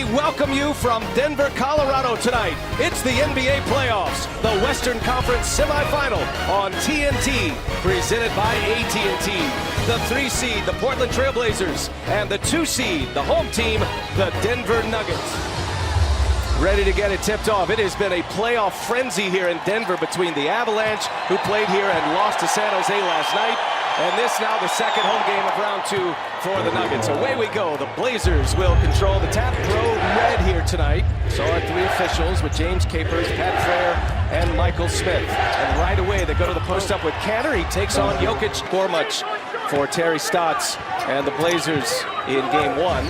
we welcome you from Denver, Colorado tonight. It's the NBA playoffs, the Western Conference semifinal on TNT, presented by AT&T. The 3 seed, the Portland Trail Blazers, and the 2 seed, the home team, the Denver Nuggets. Ready to get it tipped off. It has been a playoff frenzy here in Denver between the Avalanche, who played here and lost to San Jose last night, and this now the second home game of round 2 for the Nuggets. Away we go. The Blazers will control the tap. Pro red here tonight. So our 3 officials with James Capers, Pat Frere, and Michael Smith. And right away they go to the post up with Kanter. He takes on Jokic. Score much for Terry Stotts and the Blazers in game 1.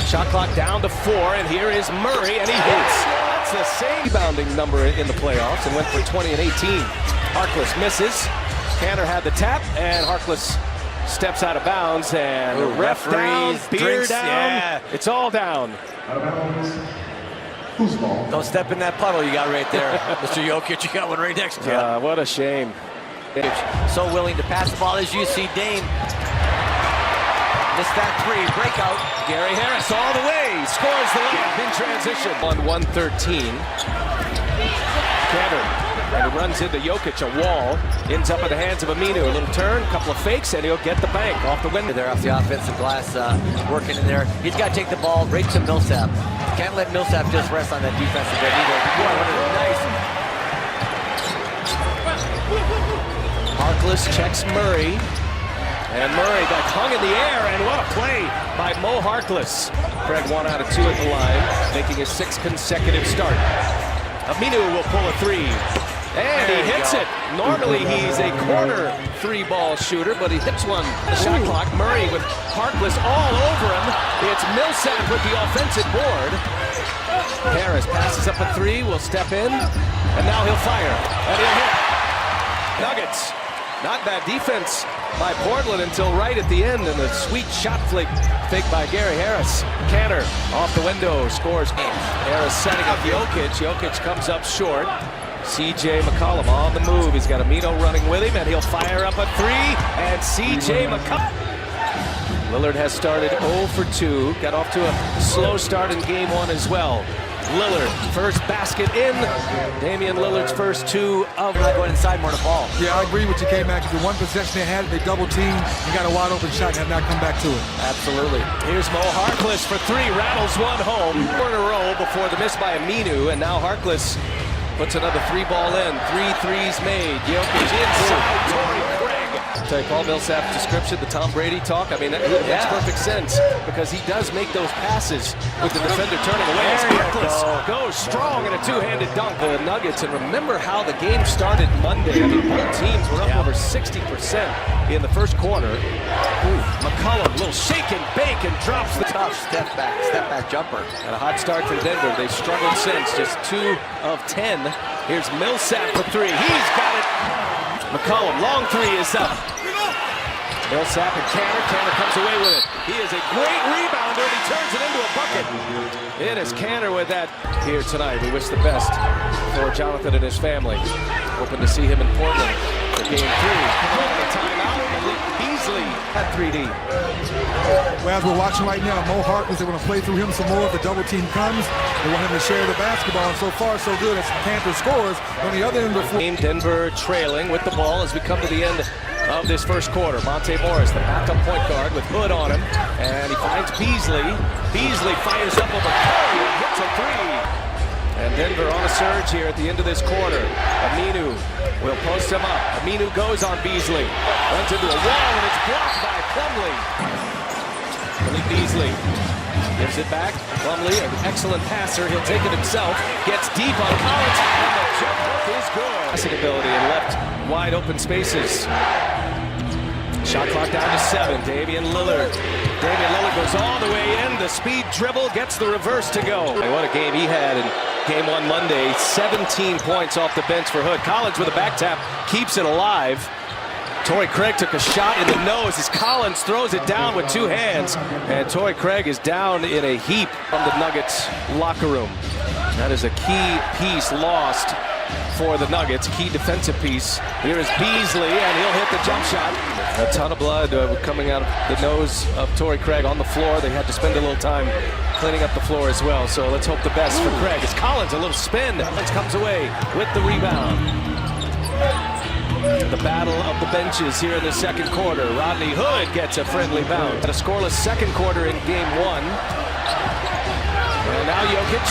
Shot clock down to 4, and here is Murray, and he hits. That's the same rebounding number in the playoffs and went for 20 and 18. Harkless misses. Kanter had the tap, and Harkless steps out of bounds, and the ref down, beer down. Yeah. It's all down. Don't step in that puddle you got right there, Mr. Jokic. You got one right next to you. What a shame. So willing to pass the ball as you see Dame. Missed that 3, breakout. Gary Harris all the way, scores the layup in transition. On 113. Kanter, and he runs into Jokic, a wall, ends up in the hands of Aminu. A little turn, a couple of fakes, and he'll get the bank off the window. They're off the offensive glass, working in there. He's got to take the ball right to Millsap. Can't let Millsap just rest on that defensive end either. Nice. Harkless checks Murray. And Murray got hung in the air, and what a play by Mo Harkless. Craig 1 out of 2 at the line, making his 6th consecutive start. Aminu will pull a 3, and he hits it. Normally he's a corner 3-ball shooter, but he hits one. The shot clock, Murray with Harkless all over him. It's Millsap with the offensive board. Harris passes up a 3, will step in, and now he'll fire, and he'll hit. Nuggets. Not bad defense by Portland until right at the end, and a sweet shot fake by Gary Harris. Kanter off the window, scores. Harris setting up Jokic. Jokic comes up short. C.J. McCollum on the move. He's got Amino running with him, and he'll fire up a 3. And C.J. McCollum. Lillard has started 0 for 2. Got off to a slow start in game 1 as well. Lillard, first basket in. Damian Lillard's first 2 of not going inside more to ball. Yeah, I agree with you, K-Mac. The one possession they had, they double team and got a wide open shot and have not come back to it. Absolutely. Here's Mo Harkless for 3, rattles one home. 4 in a row before the miss by Aminu, and now Harkless puts another 3-ball in. 3 threes made. Jokic inside. Torrey Craig. To Paul Millsap's description, the Tom Brady talk, I mean, that makes perfect sense because he does make those passes with the defender turning away. Harkless goes strong in a 2-handed dunk. The Nuggets, and remember how the game started Monday. I mean, both teams were up over 60% in the first quarter. McCollum, little shake and bake, and drops the tough step back jumper. And a hot start from Denver. They've struggled since, just 2 of 10. Here's Millsap for 3. He's got it. McCollum, long 3 is up. Millsap and Kanter comes away with it. He is a great rebounder, and he turns it into a bucket. It is Kanter with that here tonight. We wish the best for Jonathan and his family. Hoping to see him in Portland for game 3. The timeout, Malik Beasley at 3D. Well, as we're watching right now, Mo Harkless, they want to play through him some more if the double team comes. They want him to share the basketball, and so far so good as Kanter scores. On the other end of the floor. Denver trailing with the ball as we come to the end of this first quarter. Monte Morris, the backup point guard with Hood on him, and he finds Beasley. Beasley fires up over Curry and hits a 3. And Denver on a surge here at the end of this quarter. Aminu will post him up. Aminu goes on Beasley. Runs into a wall, and it's blocked by Plumlee. Malik Beasley gives it back. Plumlee, an excellent passer. He'll take it himself. Gets deep on Collins, and the jump is good. Passing ability and left wide open spaces. Shot clock down to 7. Damian Lillard. Damian Lillard goes all the way in. The speed dribble gets the reverse to go. What a game he had in game 1 Monday. 17 points off the bench for Hood. Collins with a back tap keeps it alive. Torrey Craig took a shot in the nose as Collins throws it down with 2 hands. And Torrey Craig is down in a heap from the Nuggets locker room. That is a key piece lost for the Nuggets. Key defensive piece. Here is Beasley, and he'll hit the jump shot. A ton of blood coming out of the nose of Torrey Craig on the floor. They had to spend a little time cleaning up the floor as well. So let's hope the best for Craig. As Collins, a little spin. Collins comes away with the rebound. The battle of the benches here in the second quarter. Rodney Hood gets a friendly bounce. A scoreless second quarter in game one. And now Jokic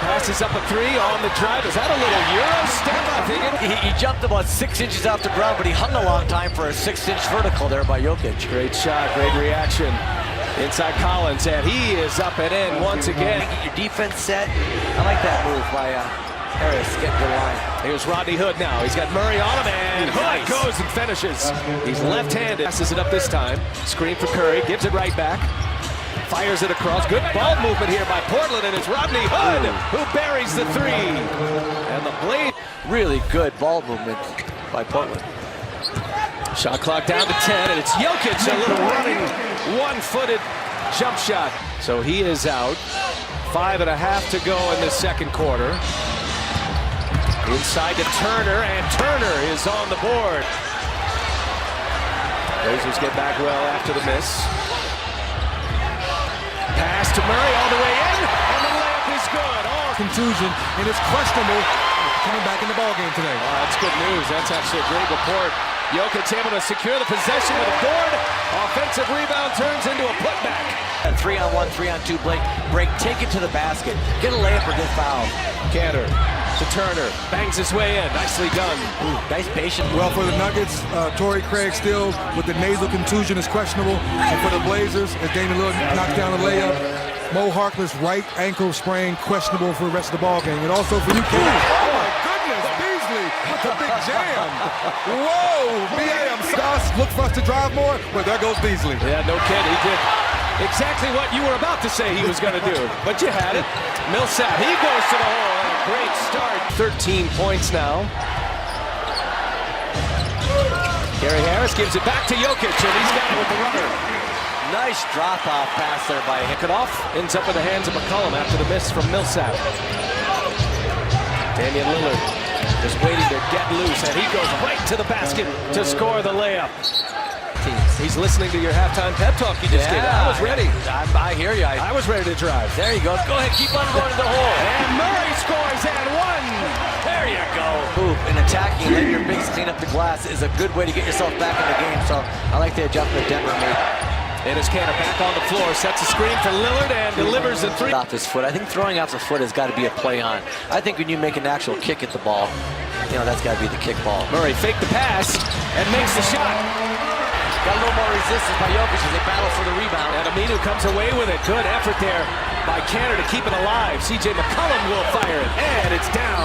passes up a three on the drive. Is that a little Euro step? I think He jumped about 6 inches off the ground, but he hung a long time for a 6-inch vertical there by Jokic. Great shot, great reaction. Inside Collins, and he is up and in once again. Get your defense set. I like that move by Harris getting the line. Here's Rodney Hood now. He's got Murray on him, and Hood goes and finishes. He's left-handed. Passes it up this time. Screen for Curry. Gives it right back. Fires it across. Good ball movement here by Portland, and it's Rodney Hood who buries the three. And the blade. Really good ball movement by Portland. Shot clock down to 10, and it's Jokic, a little running, one-footed jump shot. So he is out. 5.5 to go in the second quarter. Inside to Turner, and Turner is on the board. Blazers get back well after the miss. Pass to Murray all the way in, and the layup is good. Contusion, and it's questionable coming back in the ballgame today. That's good news. That's actually a great report. Jokic able to secure the possession with a board. Offensive rebound turns into a putback. A 3-on-1, 3-on-2 break. Take it to the basket. Get a layup or get fouled. Cantor to Turner. Bangs his way in. Nicely done. Ooh, nice patience. Well, for the Nuggets, Torrey Craig still with the nasal contusion is questionable. And for the Blazers, as Damian Lillard knocks down the layup, Mo Harkless right ankle sprain questionable for the rest of the ballgame. And also for you, King. Oh my goodness, Beasley with the big jam. Whoa, BAM Sauce, look for us to drive more. Well, there goes Beasley. Yeah, no kid. He did exactly what you were about to say he was going to do. But you had it. Millsap, he goes to the hole. And a great start. 13 points now. Gary Harris gives it back to Jokic, and he's got it with the runner. Nice drop-off pass there by him. It off, ends up in the hands of McCollum after the miss from Millsap. Damian Lillard just waiting to get loose, and he goes right to the basket to score the layup. He's listening to your halftime pep talk you just gave. I was ready. I hear you. I was ready to drive. There you go. Go ahead. Keep on going to the hole. And Murray scores and one. There you go. Move and attacking, letting your bigs clean up the glass is a good way to get yourself back in the game. So I like the adjustment Denver made. And his Cantor back on the floor, sets a screen for Lillard and delivers the three. Off his foot. I think throwing off the foot has got to be a play on. I think when you make an actual kick at the ball, you know, that's got to be the kick ball. Murray faked the pass and makes the shot. Got a little more resistance by Jokic as they battle for the rebound. And Aminu comes away with it. Good effort there by Cantor to keep it alive. CJ McCollum will fire it, and it's down.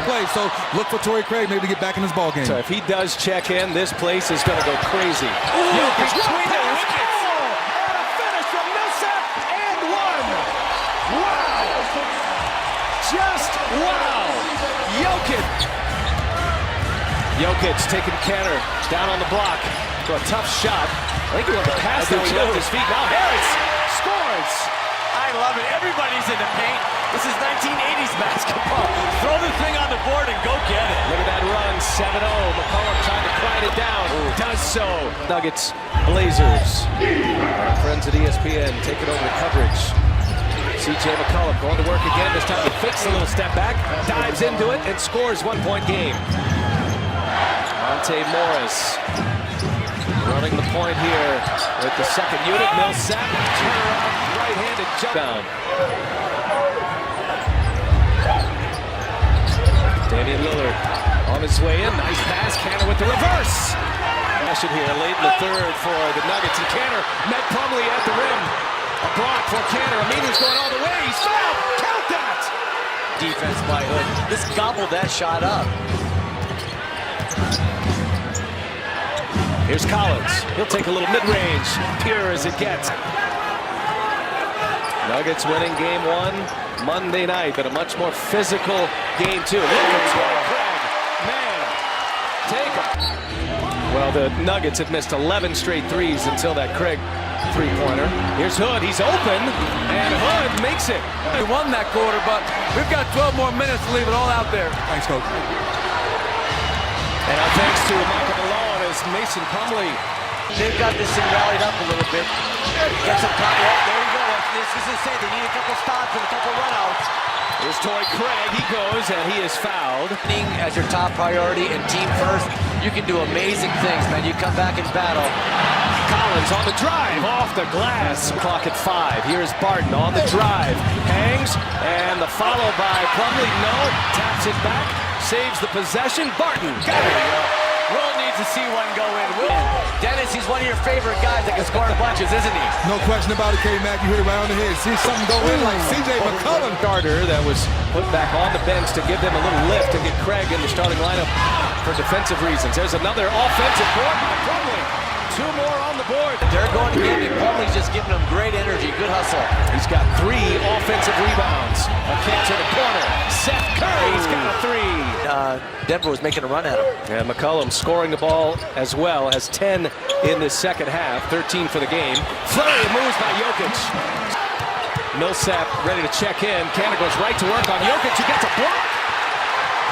Play, so look for Torrey Craig maybe to get back in his ballgame. So if he does check in, this place is going to go crazy. Jokic between the wickets. And a finish from Millsap, and one. Wow. Just wow. Jokic taking Cantor down on the block. For a tough shot. I think he wanted to pass that he left his feet. Now Harris scores. I love it. Everybody's in the paint. This is 1980s basketball. Throw the thing on the board and go get it. Look at that run, 7-0. McCollum trying to quiet it down. Ooh. Does so. Nuggets, Blazers. Our friends at ESPN taking over the coverage. CJ McCollum going to work again. This time he fakes a little step back, dives into it, and scores 1-point game. Monte Morris running the point here with the second unit. Millsap, turnaround, right-handed jump down. Damian Lillard on his way in. Nice pass. Cantor with the reverse. Action here late in the third for the Nuggets. And Cantor met Plumlee at the rim. A block for Cantor. Aminu's going all the way. He's fouled. Count that. Defense by Hood. Just gobbled that shot up. Here's Collins. He'll take a little mid-range. Pure as it gets. Nuggets winning game one Monday night, but a much more physical game two. Look at Craig. Man, take him. Well, the Nuggets had missed 11 straight threes until that Craig three-pointer. Here's Hood. He's open, and Hood makes it. We won that quarter, but we've got 12 more minutes to leave it all out there. Thanks, Coach. And thanks to Michael Malone as Mason Plumlee. They've got this thing rallied up a little bit. Get some time. Oh, there you go. This is insane. They need a couple stops and a couple runouts. Here's Torrey Craig. He goes, and he is fouled. As your top priority and team first, you can do amazing things, man. You come back in battle. Collins on the drive, off the glass. Clock at 5. Here's Barton on the drive. Hangs, and the follow by Plumlee. No, taps it back, saves the possession. Barton, got it. Will needs to see one go in. Will. Dennis, he's one of your favorite guys that can score in bunches, isn't he? No question about it, K-Mac. You hit it right on the head. See something go in like C.J. McCollum. Starter that was put back on the bench to give them a little lift and get Craig in the starting lineup for defensive reasons. There's another offensive board by Plumlee. 2 more on the board. They're going to get it. Plumlee's just giving them great energy. Good hustle. He's got 3 offensive rebounds. A kick to the corner. Seth Curry's got a 3. Denver was making a run at him. And McCollum scoring the ball as well. Has 10 in this second half. 13 for the game. Flurry of moves by Jokic. Millsap ready to check in. Kanter goes right to work on Jokic. He gets a block.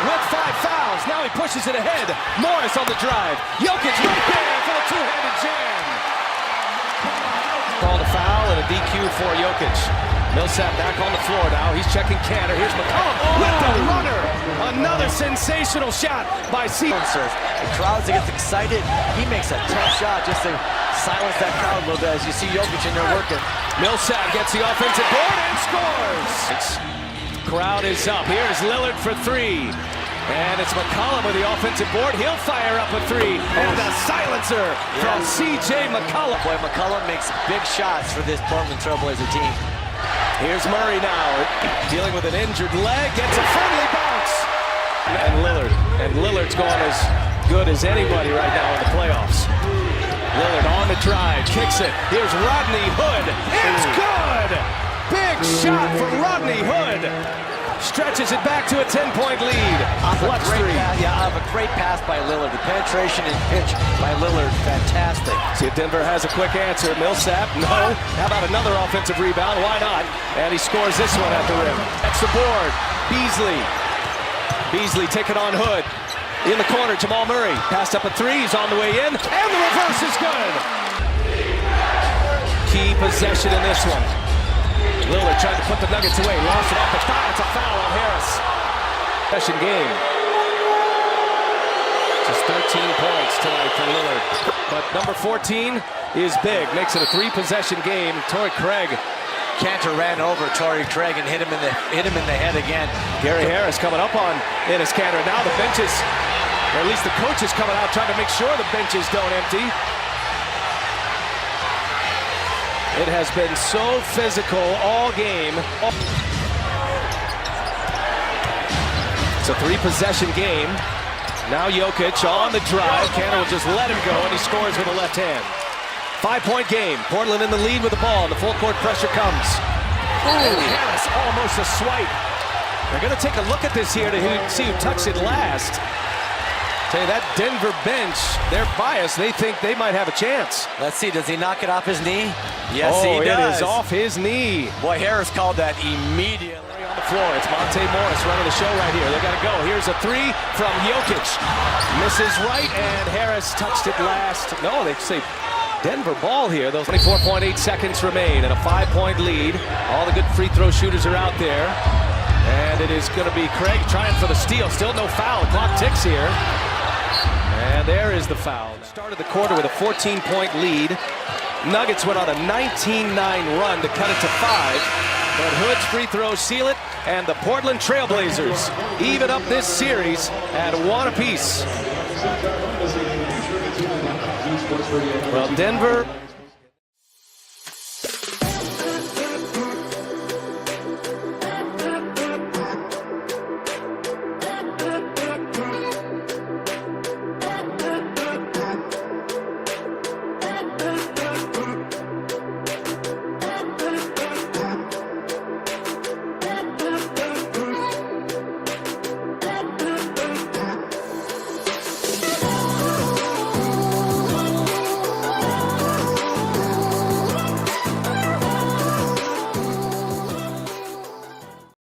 With 5 fouls. Now he pushes it ahead. Morris on the drive. Jokic right there for the two-handed jam. Called a foul and a DQ for Jokic. Millsap back on the floor now. He's checking Kanter. Here's McCollum with the runner. Another sensational shot by C. The crowd gets excited. He makes a tough shot just to silence that crowd a little bit as you see Jokic in there working. Millsap gets the offensive board and scores. Crowd is up. Here's Lillard for 3. And it's McCollum with the offensive board. He'll fire up a 3. And a silencer from C.J. McCollum. Boy, McCollum makes big shots for this Portland Trailblazer team. Here's Murray now, dealing with an injured leg. Gets a friendly bounce. And Lillard's going as good as anybody right now in the playoffs. Lillard on the drive. Kicks it. Here's Rodney Hood. It's good! Big shot from Rodney Hood. Stretches it back to a 10-point lead. Off a great pass by Lillard. The penetration and pitch by Lillard, fantastic. See if Denver has a quick answer. Millsap, no. How about another offensive rebound? Why not? And he scores this one at the rim. That's the board. Beasley taking on Hood. In the corner, Jamal Murray. Passed up a 3. He's on the way in. And the reverse is good. Key possession in this one. Lillard trying to put the Nuggets away. Lost it off the top. It's a foul on Harris. Possession game. Just 13 points tonight for Lillard. But number 14 is big. Makes it a 3-possession game. Torrey Craig. Kanter ran over Torrey Craig and hit him in the head again. Gary Harris coming up on Enes Kanter. Now the benches, or at least the coaches coming out trying to make sure the benches don't empty. It has been so physical all game. It's a 3-possession game. Now Jokic on the drive. Kanter will just let him go, and he scores with the left hand. 5-point game. Portland in the lead with the ball, and the full-court pressure comes. And Harris almost a swipe. They're going to take a look at this here to see who touched it last. Tell you, that Denver bench, they're biased. They think they might have a chance. Let's see, does he knock it off his knee? Yes, he does. It is off his knee. Boy, Harris called that immediately. On the floor, it's Monte Morris running the show right here. They got to go. Here's a 3 from Jokic. Misses right, and Harris touched it last. No, they say Denver ball here. Those 24.8 seconds remain and a 5-point lead. All the good free throw shooters are out there. And it is going to be Craig trying for the steal. Still no foul. Clock ticks here. And there is the foul. Started the quarter with a 14-point lead. Nuggets went on a 19-9 run to cut it to 5. But Hood's free throws seal it, and the Portland Trailblazers even up this series at 1 apiece. Well, Denver